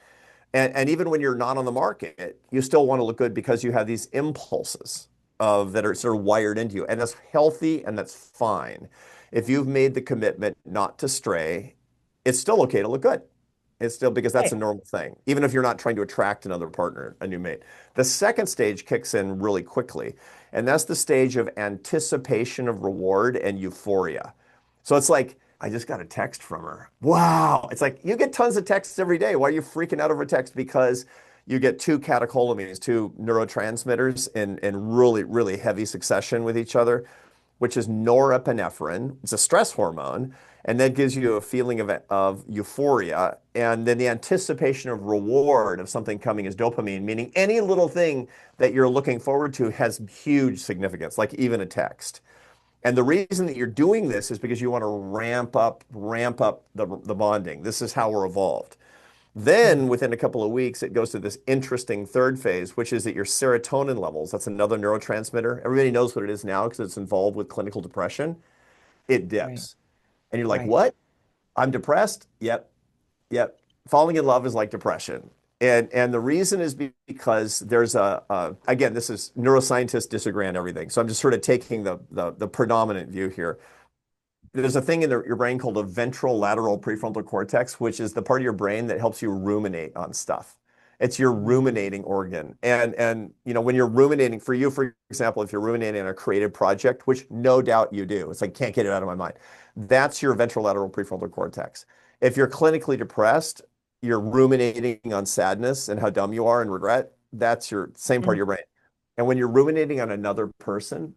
And even when you're not on the market, you still want to look good because you have these impulses of that are sort of wired into you. And that's healthy and that's fine. If you've made the commitment not to stray, it's still okay to look good. It's still because that's a Right. normal thing, even if you're not trying to attract another partner, a new mate. The second stage kicks in really quickly, and that's the stage of anticipation of reward and euphoria. So it's like, I just got a text from her. Wow. It's like you get tons of texts every day. Why are you freaking out over text? Because you get two catecholamines, two neurotransmitters in really, really heavy succession with each other, which is norepinephrine. It's a stress hormone, and that gives you a feeling of euphoria. And then the anticipation of reward of something coming is dopamine, meaning any little thing that you're looking forward to has huge significance, like even a text. And the reason that you're doing this is because you want to ramp up the bonding. This is how we're evolved. Then within a couple of weeks, it goes to this interesting third phase, which is that your serotonin levels, that's another neurotransmitter. Everybody knows what it is now because it's involved with clinical depression. It Right. dips. And you're like, Right. what? I'm depressed? Yep. Yep. Falling in love is like depression. And the reason is because there's again, this is neuroscientists disagree on everything. So I'm just sort of taking the predominant view here. There's a thing in your brain called a ventral lateral prefrontal cortex, which is the part of your brain that helps you ruminate on stuff. It's your ruminating organ. And when you're ruminating, for you, for example, if you're ruminating on a creative project, which no doubt you do, it's like can't get it out of my mind. That's your ventral lateral prefrontal cortex. If you're clinically depressed, you're ruminating on sadness and how dumb you are and regret. That's your same part of Mm. your brain. And when you're ruminating on another person,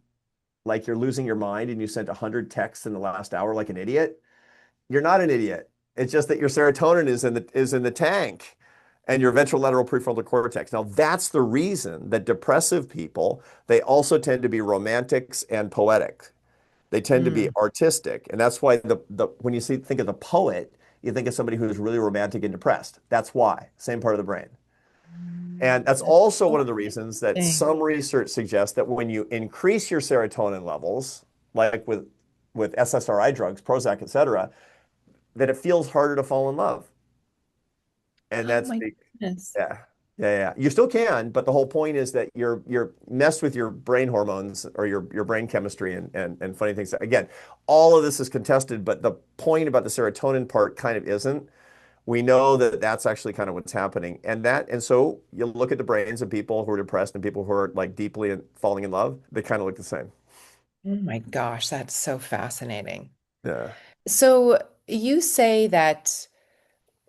like you're losing your mind and you sent 100 texts in the last hour like an idiot, you're not an idiot. It's just that your serotonin is in the tank and your ventrolateral prefrontal cortex. Now, that's the reason that depressive people, they also tend to be romantics and poetic. They tend to be Mm. artistic. And that's why when you think of the poet, you think of somebody who's really romantic and depressed. That's why. Same part of the brain. And that's That's also one so of the reasons that interesting. some research suggests that when you increase your serotonin levels, like with SSRI drugs, Prozac, et cetera, that it feels harder to fall in love. And Oh that's my big. goodness. Yeah. Yeah, yeah. You still can, but the whole point is that you're messed with your brain hormones or your brain chemistry and funny things. Again, all of this is contested, but the point about the serotonin part kind of isn't. We know that that's actually kind of what's happening. And so you look at the brains of people who are depressed and people who are like deeply falling in love, they kind of look the same. Oh my gosh, that's so fascinating. Yeah. So you say that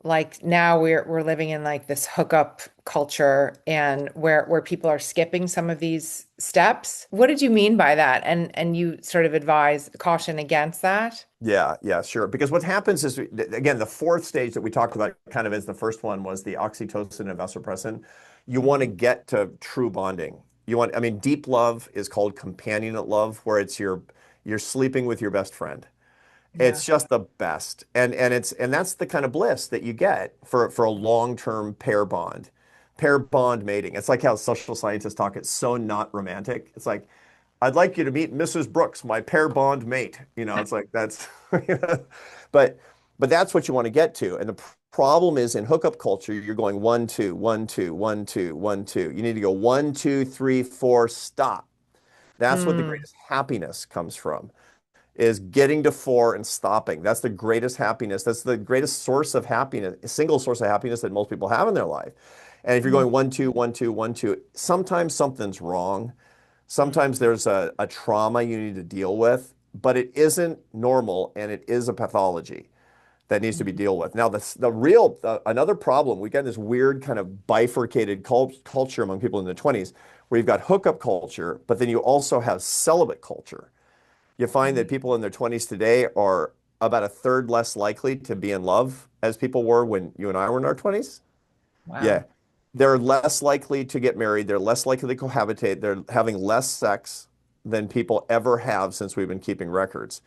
like now we're living in like this hookup culture and where people are skipping some of these steps. What did you mean by that? And you sort of advise caution against that? Yeah, yeah, sure. Because what happens is, again, the fourth stage that we talked about kind of as the first one was the oxytocin and vasopressin. You want to Mhm. get to true bonding. I mean, deep love is called companionate love, where you're sleeping with your best friend. Yeah. It's just the best. And that's the kind of bliss that you get for a long-term pair bond. Pair bond mating. It's like how social scientists talk. It's so not romantic. It's like, I'd like you to meet Mrs. Brooks, my pair bond mate. It's like that's you know, but but that's what you want to get to. And the problem is in hookup culture, you're going one, two, one, two, one, two, one, two. You need to go one, two, three, four, stop. That's what the Mm. greatest happiness comes from is getting to four and stopping. That's the greatest happiness. That's the greatest source of happiness, a single source of happiness that most people have in their life. And if you're Mm. going one, two, one, two, one, two, sometimes something's wrong. Sometimes Mm. there's a trauma you need to deal with, but it isn't normal and it is a pathology that needs to be Mhm. dealt with. Now, another problem, we got this weird kind of bifurcated culture among people in the 20s where you've got hookup culture, but then you also have celibate culture. You find that Mm. people in their 20s today are about a third less likely to be in love as people were when you and I were in our 20s. Yeah. Wow. They're less likely to get married. They're less likely to cohabitate. They're having less sex than people ever have since we've been keeping records.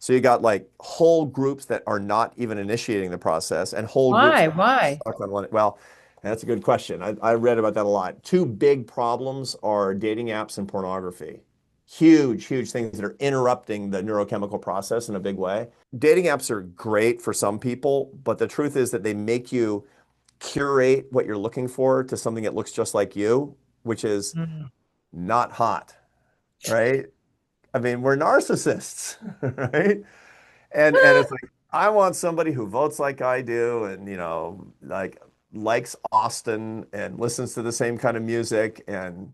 So you got like whole groups that are not even initiating the process and whole groups Why? that are Why? stuck on one. Well, that's a good question. I read about that a lot. Two big problems are dating apps and pornography. Huge, huge things that are interrupting the neurochemical process in a big way. Dating apps are great for some people, but the truth is that they make you curate what you're looking for to something that looks just like you, which is Mm. not hot, right? I mean, we're narcissists, right? And it's like I want somebody who votes like I do and like likes Austin and listens to the same kind of music and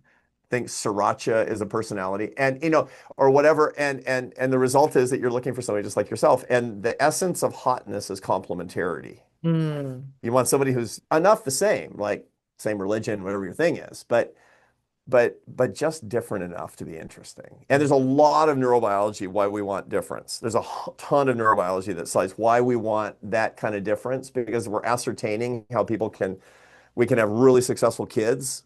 thinks sriracha is a personality and or whatever and the result is that you're looking for somebody just like yourself and the essence of hotness is complementarity. Mm. You want somebody who's enough the same, like same religion, whatever your thing is, but just different enough to be interesting. And there's a lot of neurobiology why we want difference. There's a ton of neurobiology that says why we want that kind of difference because we're ascertaining how we can have really successful kids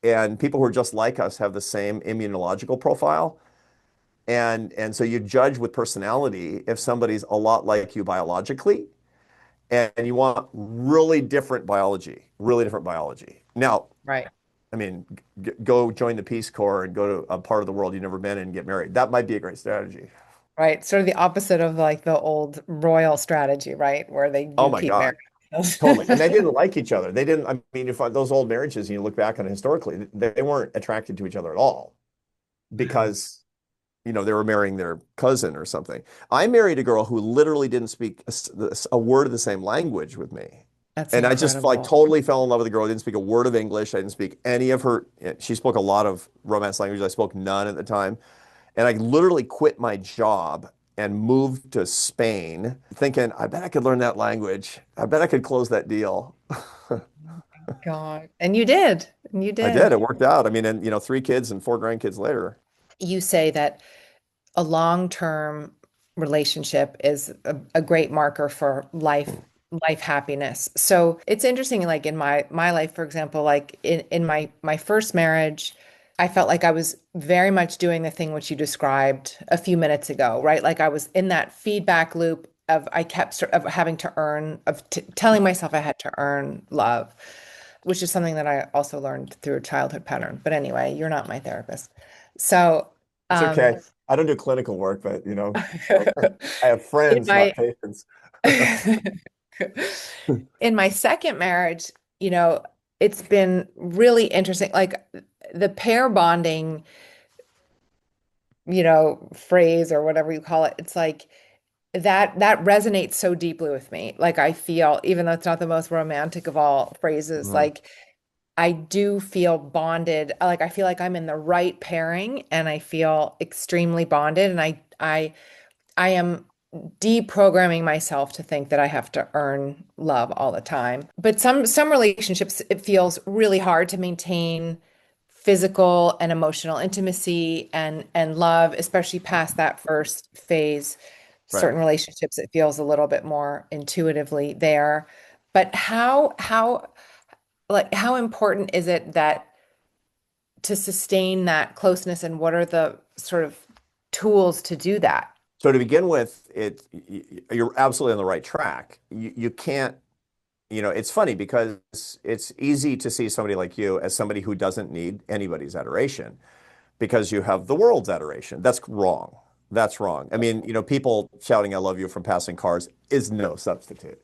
and people who are just like us have the same immunological profile. And so you judge with personality if somebody's a lot like you biologically and you want really different biology, really different biology. Now, Right. I mean, go join the Peace Corps and go to a part of the world you've never been in and get married. That might be a great strategy. Right. Sort of the opposite of like the old royal strategy, right? Where they Oh do my keep married. God. Totally. And they didn't like each other. They didn't, I mean, if those old marriages, you look back on it historically, they weren't attracted to each other at all Wow. because, they were marrying their cousin or something. I married a girl who literally didn't speak a word of the same language with me. That's And I just like incredible. totally fell in love with the girl. I didn't speak a word of English. I didn't speak any of her. She spoke a lot of Romance languages. I spoke none at the time. And I literally quit my job and moved to Spain thinking, I bet I could learn that language. I bet I could close that deal. God. And you did. And you I did. did. It worked out. I mean, and 3 kids and 4 grandkids later. You say that a long-term relationship is a great marker for life happiness. So it's interesting, like in my life, for example, like in my first marriage, I felt like I was very much doing the thing which you described a few minutes ago, right? Like I was in that feedback loop of I kept sort of having to earn, of t telling myself I had to earn love, which is something that I also learned through a childhood pattern. But anyway, you're not my therapist. So, It's um, okay. I don't do clinical work, but I have in friends, not my patients. in my second marriage, it's been really interesting. Like the pair bonding, phrase or whatever you call it, it's like that resonates so deeply with me. Like I feel, even though it's not the most romantic of all phrases, Mhm. like I do feel bonded. Like I feel like I'm in the right pairing and I feel extremely bonded. And I am deprogramming myself to think that I have to earn love all the time. But some relationships, it feels really hard to maintain physical and emotional intimacy and love, especially past that first phase. Right. Certain relationships, it feels a little bit more intuitively there. But how important is it that to sustain that closeness, and what are the sort of tools to do that? So to begin with, you're absolutely on the right track. You can't, it's funny because it's easy to see somebody like you as somebody who doesn't need anybody's adoration because you have the world's adoration. That's wrong. That's wrong. I mean, people shouting "I love you" from passing cars is no substitute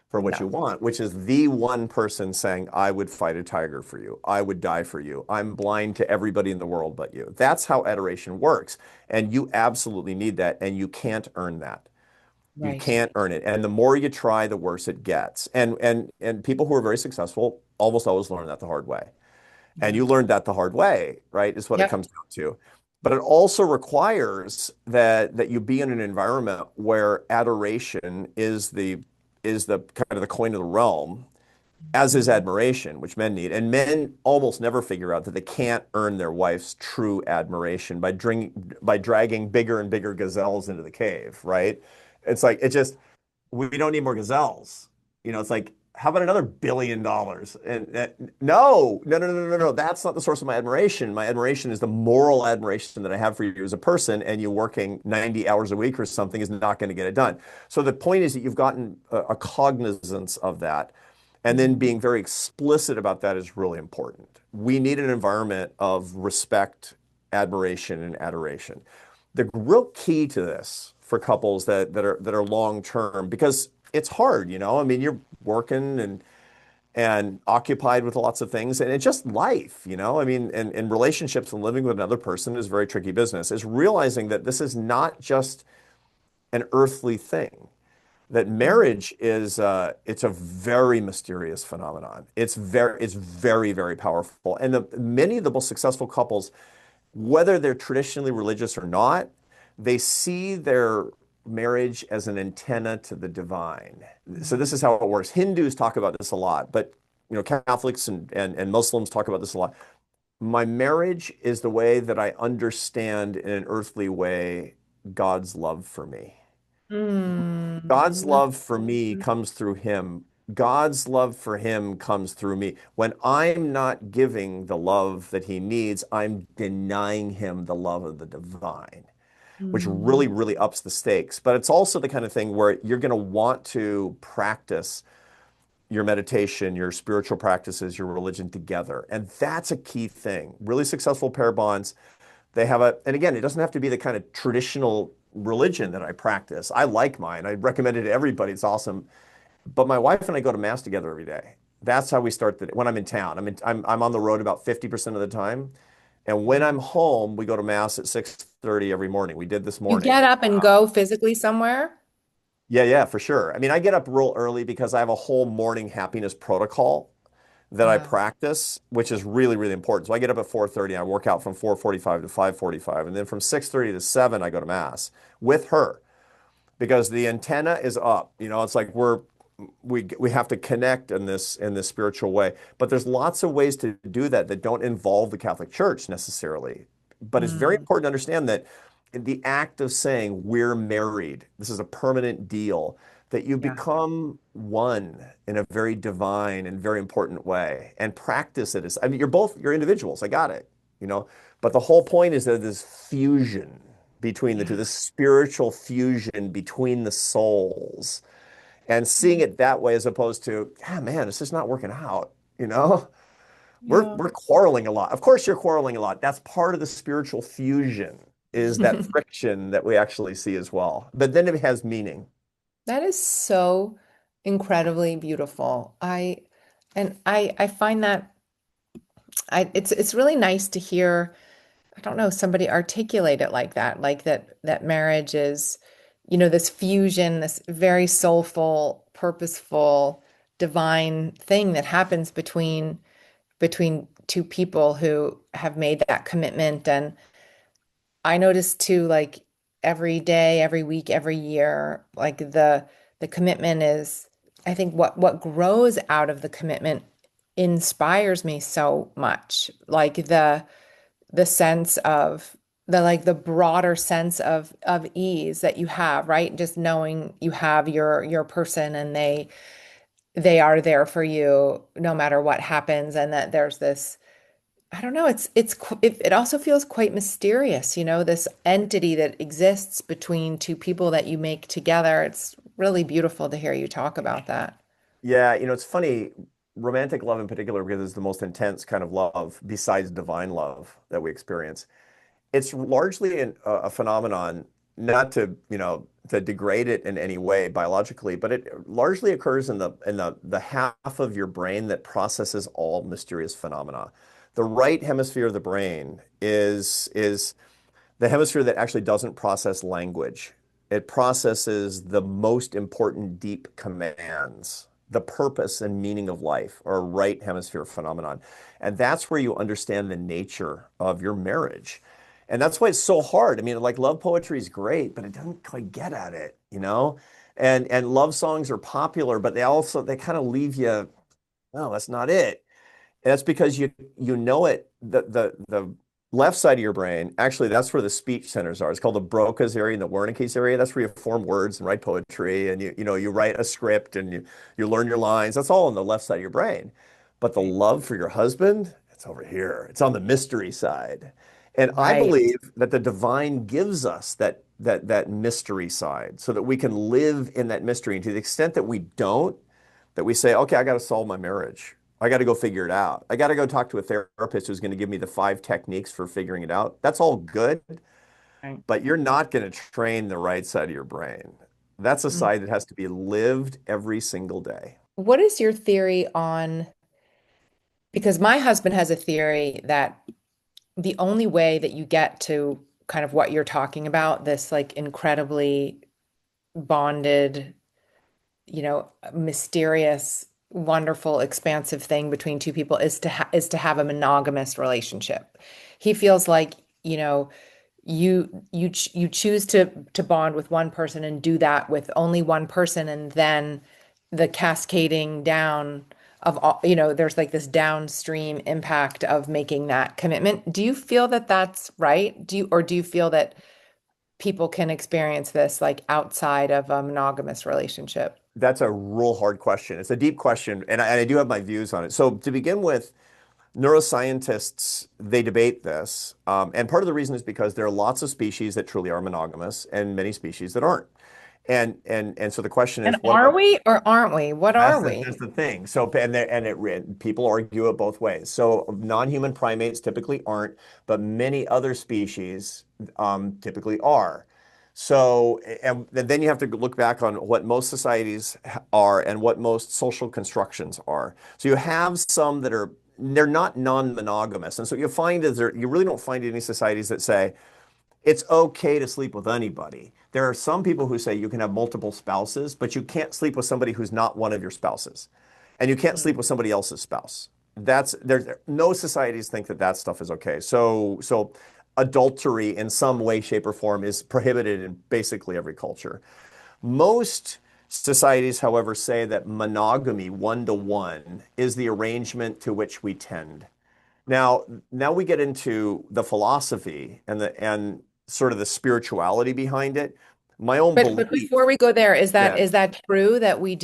for what you No. want, which is the one person saying, I would fight a tiger for you. I would die for you. I'm blind to everybody in the world but you. That's how adoration works. And you absolutely need that. And you can't earn that. You Right. can't earn it. And the more you try, the worse it gets. And people who are very successful almost always learn that the hard way. And Yeah. you learned that the hard way, right? Is what it Yep. comes down to. But it also requires that you be in an environment where adoration is the kind of the coin of the realm, as is Mhm. admiration, which men need. And men almost never figure out that they can't earn their wife's true admiration by dragging bigger and bigger gazelles into the cave, right? It's like it just we don't need more gazelles. It's like, how about another $1 billion? And no, no, no, no, no, no. That's not the source of my admiration. My admiration is the moral admiration that I have for you as a person, and you working 90 hours a week or something is not going to get it done. So the point is that you've gotten a cognizance of that. And then Mhm. being very explicit about that is really important. We need an environment of respect, admiration, and adoration. The real key to this for couples that are long term, because it's hard, I mean, you're working and occupied with lots of things, and it's just life, I mean, and relationships and living with another person is very tricky business. Is realizing that this is not just an earthly thing, that Mhm. marriage is it's a very mysterious phenomenon. It's very, very powerful. And many of the most successful couples, whether they're traditionally religious or not, they see their marriage as an antenna to the divine. So this is how it works. Hindus talk about this a lot, but Catholics and Muslims talk about this a lot. My marriage is the way that I understand in an earthly way God's love for me. God's Mm. love for me comes through him. God's love for him comes through me. When I'm not giving the love that he needs, I'm denying him the love of the divine. which Mm. really, really ups the stakes. But it's also the kind of thing where you're going to want to practice your meditation, your spiritual practices, your religion together. And that's a key thing. Really successful pair bonds, they have a, and again, it doesn't have to be the kind of traditional religion that I practice. I like mine. I recommend it to everybody. It's awesome. But my wife and I go to mass together every day. That's how we start the when I'm in town. I'm on the road about 50% of the time. And when I'm home, we go to mass at 6:30 every morning. We did this You get morning. up and go physically somewhere? Yeah, yeah, for sure. I mean, I get up real early because I have a whole morning happiness protocol that I Wow. practice, which is really, really important. So I get up at 4:30, I work out from 4:45 to 5:45, and then from 6:30 to 7, I go to mass with her because the antenna is up. You know, it's like we have to connect in this spiritual way. But there's lots of ways to do that that don't involve the Catholic Church necessarily. But it's very Mm, important to understand that in the act of saying we're married, this is a permanent deal, that you yeah. become one in a very divine and very important way and practice it as, I mean, you're individuals. I got it, you know, but the whole point is that this fusion between the two, Yeah. this spiritual fusion between the souls and seeing it that way as opposed to, yeah, man, it's just not working out, you know? Yeah. We're quarreling a lot. Of course you're quarreling a lot. That's part of the spiritual fusion is that friction that we actually see as well. But then it has meaning. That is so incredibly beautiful. I find that it's really nice to hear, I don't know, somebody articulate it like that marriage is, this fusion, this very soulful, purposeful, divine thing that happens between two people who have made that commitment. And I notice too, like every day, every week, every year, like the commitment is, I think what grows out of the commitment inspires me so much. Like the sense of the broader sense of ease that you have, right? Just knowing you have your person and they are there for you no matter what happens, and that there's this, I don't know, it also feels quite mysterious, this entity that exists between two people that you make together. It's really beautiful to hear you talk about that. Yeah, you know, it's funny, romantic love in particular, because it's the most intense kind of love besides divine love that we experience. It's largely a phenomenon, not to, you know, to degrade it in any way biologically, but it largely occurs in the half of your brain that processes all mysterious phenomena. The right hemisphere of the brain is the hemisphere that actually doesn't process language. It processes the most important deep commands. The purpose and meaning of life are a right hemisphere phenomenon. And that's where you understand the nature of your marriage. And that's why it's so hard. I mean, like love poetry is great, but it doesn't quite get at it, you know? And love songs are popular, but they kind of leave you, no, that's not it. And that's because you know it, the left side of your brain, actually, that's where the speech centers are. It's called the Broca's area and the Wernicke's area. That's where you form words and write poetry and you write a script and you learn your lines. That's all on the left side of your brain. But the Right. love for your husband, it's over here. It's on the mystery side. And I Right. believe that the divine gives us that mystery side so that we can live in that mystery. And to the extent that we don't, that we say, okay, I got to solve my marriage. I got to go figure it out. I got to go talk to a therapist who's going to give me the 5 techniques for figuring it out. That's all good, Right. but you're not going to train the right side of your brain. That's a Mm. side that has to be lived every single day. What is your theory on, because my husband has a theory that the only way that you get to kind of what you're talking about, this like incredibly bonded, mysterious, wonderful, expansive thing between two people is to have a monogamous relationship. He feels like, you know, you choose to bond with one person and do that with only one person, and then the cascading down of all, there's like this downstream impact of making that commitment. Do you feel that that's right? Do you feel that people can experience this like outside of a monogamous relationship? That's a real hard question. It's a deep question, and I do have my views on it. So to begin with, Neuroscientists, they debate this. And part of the reason is because there are lots of species that truly are monogamous and many species that aren't. And so the question And is, what are about we or aren't we? What are we? that's the thing. So people argue it both ways. So non-human primates typically aren't, but many other species typically are. So and then you have to look back on what most societies are and what most social constructions are. So you have some that are they're not non-monogamous, and so you find is you really don't find any societies that say it's okay to sleep with anybody. There are some people who say you can have multiple spouses, but you can't sleep with somebody who's not one of your spouses. And you can't sleep with somebody else's spouse. That's there's no societies think that that stuff is okay. So adultery in some way, shape, or form is prohibited in basically every culture. Most societies, however, say that monogamy, one to one, is the arrangement to which we tend. Now we get into the philosophy and sort of the spirituality behind it. My own But belief, before we go there, is that yeah, is that true that we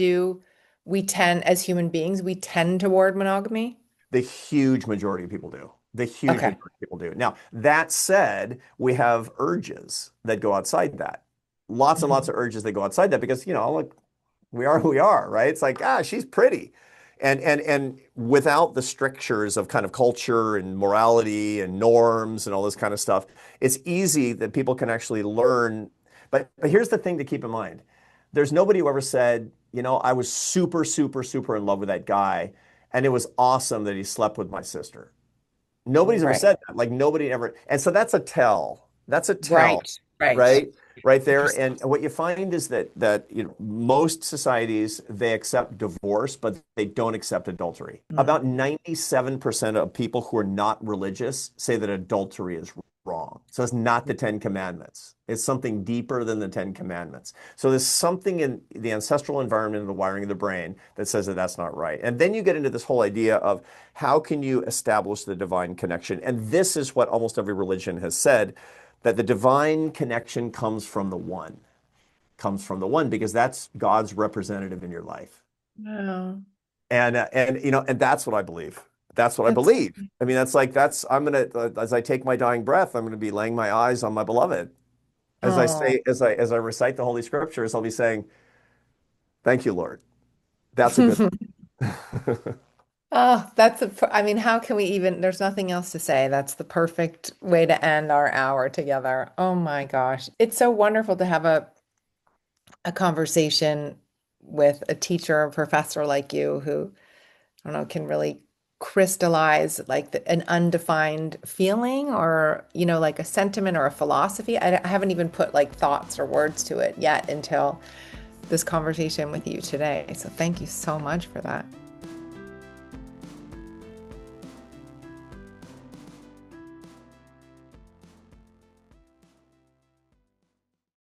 tend as human beings, we tend toward monogamy? the huge majority of people do. The huge Okay. majority of people do. Now, that said, we have urges that go outside that. Lots and lots Mhm. of urges that go outside that because, like we are who we are, right? It's like, she's pretty. And without the strictures of kind of culture and morality and norms and all this kind of stuff, it's easy that people can actually learn. But here's the thing to keep in mind. There's nobody who ever said, I was super, super, super in love with that guy, and it was awesome that he slept with my sister. Nobody's ever Right. said that. Like nobody ever. And so that's a tell. That's a tell, Right. Right. right? Right there. Interesting. And what you find is that most societies they accept divorce, but they don't accept adultery. Mm. About 97% of people who are not religious say that adultery is wrong. So it's not the Ten Commandments. It's something deeper than the Ten Commandments. So there's something in the ancestral environment and the wiring of the brain that says that that's not right. And then you get into this whole idea of how can you establish the divine connection? And this is what almost every religion has said, that the divine connection comes from the one because that's God's representative in your life. Wow. And that's what I believe. That's what I That's believe. I mean, I'm gonna as I take my dying breath, I'm gonna be laying my eyes on my beloved. As I oh. say, as I recite the Holy Scriptures, I'll be saying, "Thank you, Lord." That's a good. Oh, I mean, how can we even, there's nothing else to say. That's the perfect way to end our hour together. Oh my gosh. It's so wonderful to have a conversation with a teacher or professor like you who, I don't know, can really crystallize like an undefined feeling or, like a sentiment or a philosophy. I haven't even put like thoughts or words to it yet until this conversation with you today. So thank you so much for that.